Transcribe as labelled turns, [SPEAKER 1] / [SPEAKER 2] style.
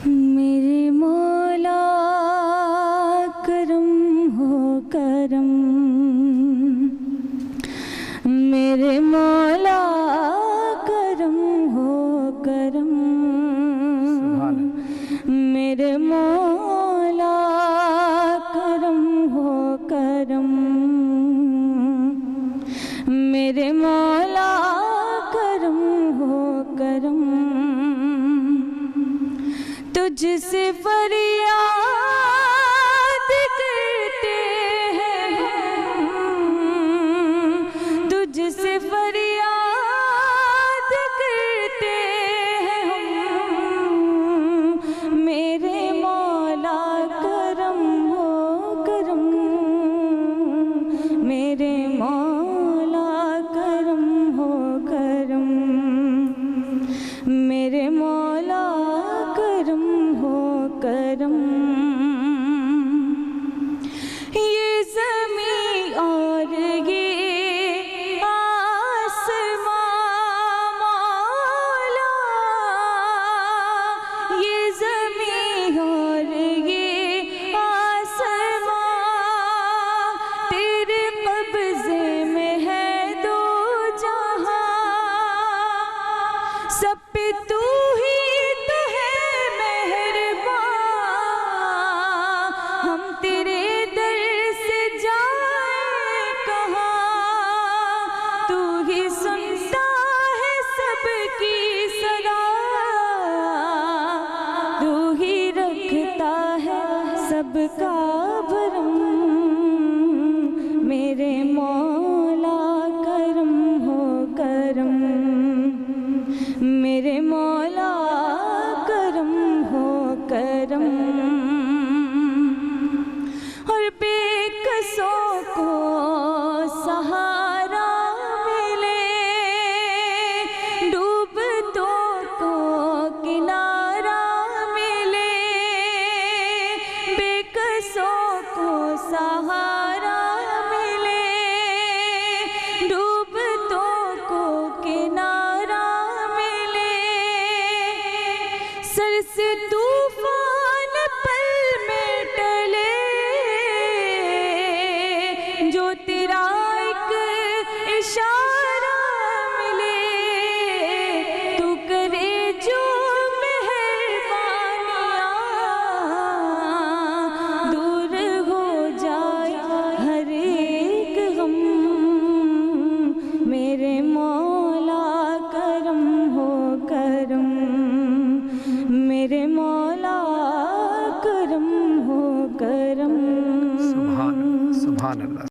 [SPEAKER 1] मेरे मौला करम हो करम, मेरे मौला करम हो करम, मेरे मौला करम हो करम, मेरे मौला करम हो करम। तुझसे फरियाद करते हैं हम, तुझसे फरियाद करते हैं हम, मेरे मौला करम हो करम, मेरे मौला करम हो करम, मेरे मौला करम हो करम। ये ज़मीं और ये आसमां मौला, ये ज़मीं और ये आसमां तेरे कब्ज़े में है दो जहां, सब पे तू ही तो है मेहरबान, हम तेरे दर से जाए कहाँ, तू ही सुनता है सबकी सदा, तू ही रखता है सबका भरम, मेरे मौला करम हो करम, मेरे मौला करम हो करम। और बेकसों को सहारा मिले, डूबतों को किनारा मिले, बेकसों को सहारा मिले, डूबतों को किनारा मिले, सर से तूफान पल में टले, जो तेरा एक इशारा मिले, तू करे जो मेहरबानियाँ, दूर हो जाए हर एक गम, मेरे मौला करम हो करम, मेरे मौला करम हो करम।
[SPEAKER 2] सुभान सुभान अल्लाह।